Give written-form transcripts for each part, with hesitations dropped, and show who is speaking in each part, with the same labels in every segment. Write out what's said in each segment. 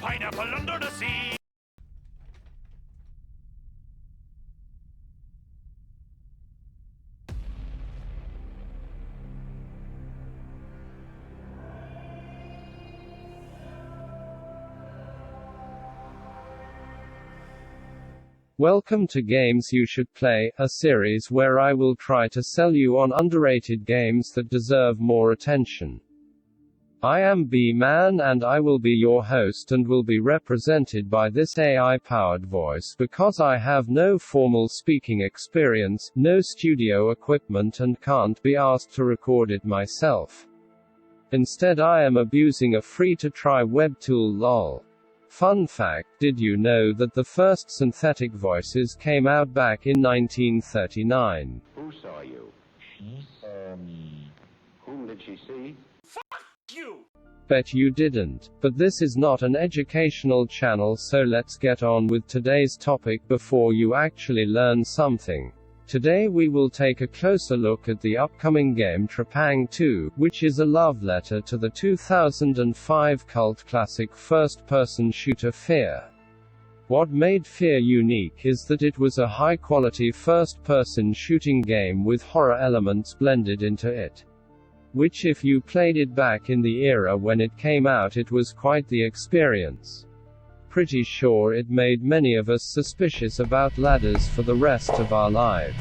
Speaker 1: pineapple under the sea.
Speaker 2: Welcome to Games You Should Play, a series where I will try to sell you on underrated games that deserve more attention. I am B-Man and I will be your host and will be represented by this AI-powered voice because I have no formal speaking experience, no studio equipment and can't be asked to record it myself. Instead I am abusing a free-to-try web tool lol. Fun fact, did you know that the first synthetic voices came out back in 1939?
Speaker 3: Who saw you? Whom did she see?
Speaker 1: Fuck you!
Speaker 2: Bet you didn't. But this is not an educational channel, so let's get on with today's topic before you actually learn something. Today we will take a closer look at the upcoming game Trepang2, which is a love letter to the 2005 cult classic first-person shooter Fear. What made Fear unique is that it was a high-quality first-person shooting game with horror elements blended into it. Which if you played it back in the era when it came out, it was quite the experience. Pretty sure it made many of us suspicious about ladders for the rest of our lives.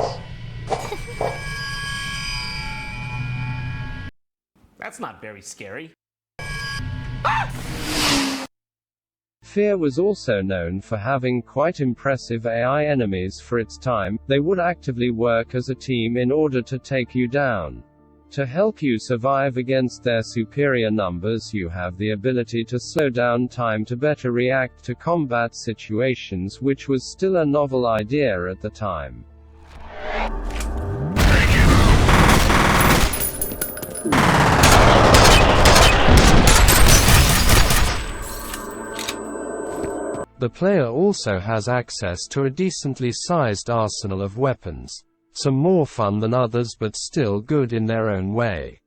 Speaker 1: That's not very scary.
Speaker 2: Fear was also known for having quite impressive AI enemies for its time. They would actively work as a team in order to take you down. To help you survive against their superior numbers, you have the ability to slow down time to better react to combat situations, which was still a novel idea at the time. The player also has access to a decently sized arsenal of weapons. Some more fun than others but still good in their own way.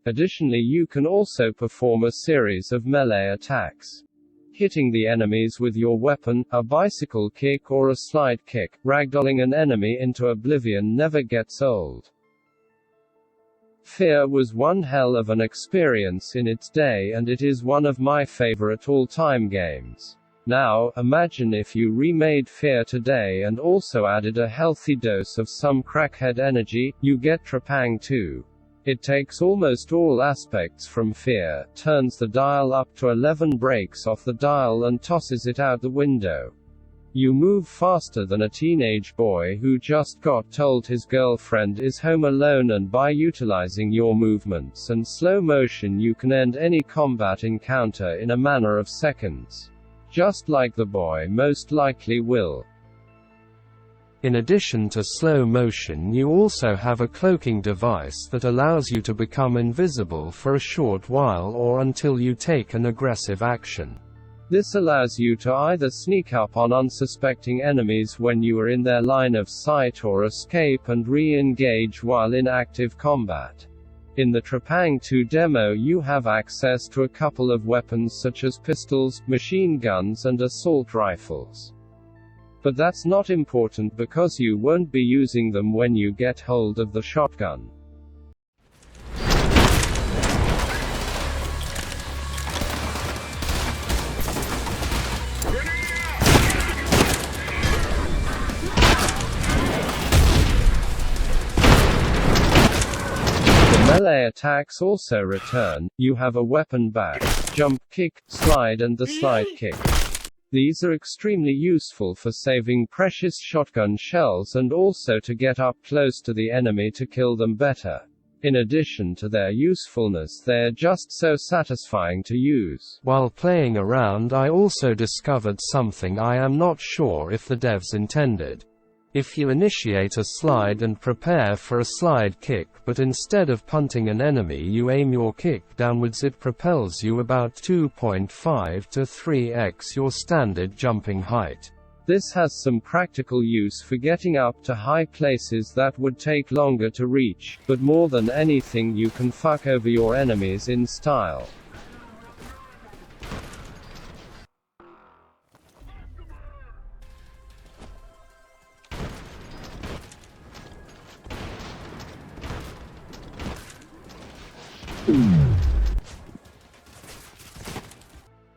Speaker 2: Additionally, you can also perform a series of melee attacks. Hitting the enemies with your weapon, a bicycle kick or a slide kick, ragdolling an enemy into oblivion never gets old. Fear was one hell of an experience in its day and it is one of my favorite all-time games. Now, imagine if you remade Fear today and also added a healthy dose of some crackhead energy, you get Trepang2. It takes almost all aspects from Fear, turns the dial up to 11, breaks off the dial and tosses it out the window. You move faster than a teenage boy who just got told his girlfriend is home alone, and by utilizing your movements and slow motion you can end any combat encounter in a matter of seconds. Just like the boy most likely will. In addition to slow motion, you also have a cloaking device that allows you to become invisible for a short while or until you take an aggressive action. This allows you to either sneak up on unsuspecting enemies when you are in their line of sight or escape and re-engage while in active combat. In the Trepang2 demo you have access to a couple of weapons such as pistols, machine guns and assault rifles. But that's not important because you won't be using them when you get hold of the shotgun. Melee attacks also return. You have a weapon back, jump kick, slide and the slide kick. These are extremely useful for saving precious shotgun shells and also to get up close to the enemy to kill them better. In addition to their usefulness, they're just so satisfying to use. While playing around, I also discovered something I am not sure if the devs intended. If you initiate a slide and prepare for a slide kick, but instead of punting an enemy you aim your kick downwards, it propels you about 2.5 to 3x your standard jumping height. This has some practical use for getting up to high places that would take longer to reach, but more than anything you can fuck over your enemies in style.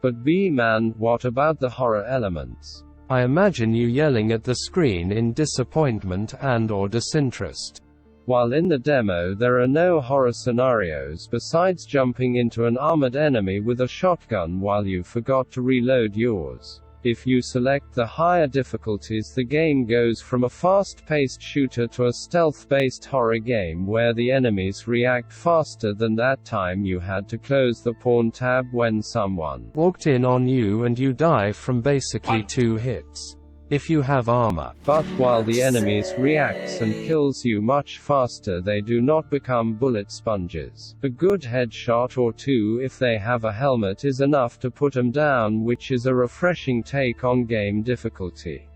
Speaker 2: But man, what about the horror elements? I imagine you yelling at the screen in disappointment and/or disinterest. While in the demo there are no horror scenarios besides jumping into an armored enemy with a shotgun while you forgot to reload yours. If you select the higher difficulties, the game goes from a fast-paced shooter to a stealth-based horror game where the enemies react faster than that time you had to close the pawn tab when someone walked in on you and you die from basically 2 hits. If you have armor. But while the enemies reacts and kills you much faster, they do not become bullet sponges. A good headshot or 2 if they have a helmet is enough to put them down, which is a refreshing take on game difficulty.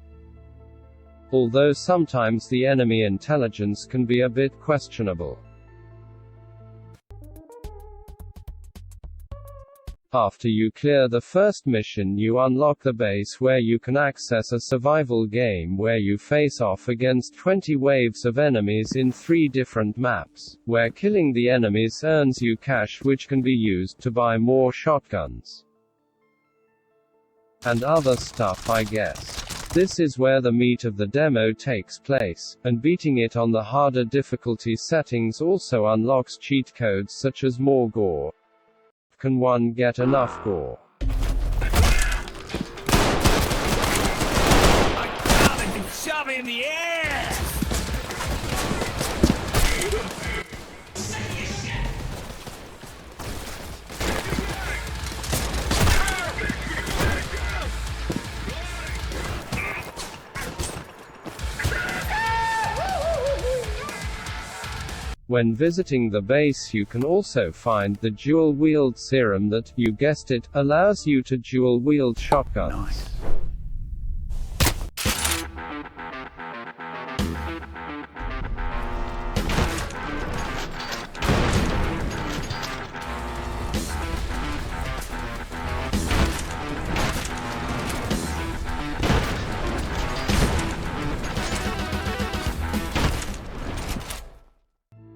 Speaker 2: Although sometimes the enemy intelligence can be a bit questionable. After you clear the first mission, you unlock the base where you can access a survival game where you face off against 20 waves of enemies in 3 different maps, where killing the enemies earns you cash which can be used to buy more shotguns. And other stuff, I guess. This is where the meat of the demo takes place, and beating it on the harder difficulty settings also unlocks cheat codes such as more gore. Can one get enough gore?
Speaker 1: Shove in the air!
Speaker 2: When visiting the base, you can also find the dual-wield serum that, you guessed it, allows you to dual-wield shotguns.
Speaker 1: Nice.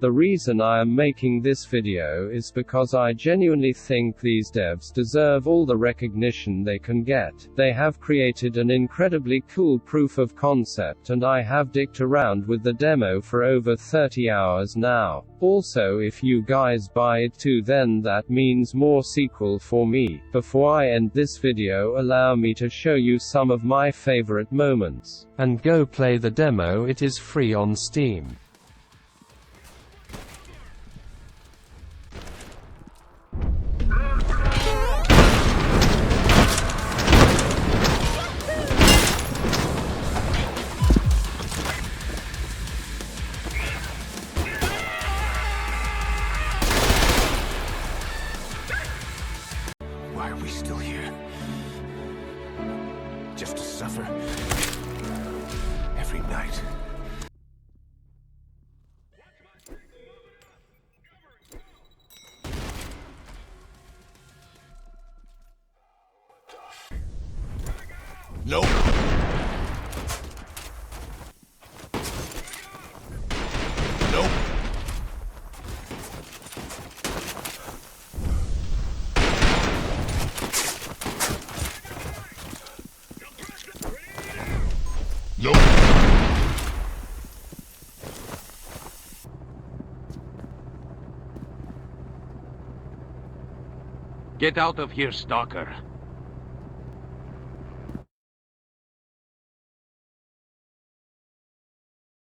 Speaker 2: The reason I am making this video is because I genuinely think these devs deserve all the recognition they can get. They have created an incredibly cool proof of concept and I have dicked around with the demo for over 30 hours now. Also, if you guys buy it too, then that means more sequel for me. Before I end this video, allow me to show you some of my favorite moments. And go play the demo, it is free on Steam.
Speaker 1: Why are we still here? Just to suffer? Every night. Nope. Nope. Nope.
Speaker 4: Get out of here, Stalker.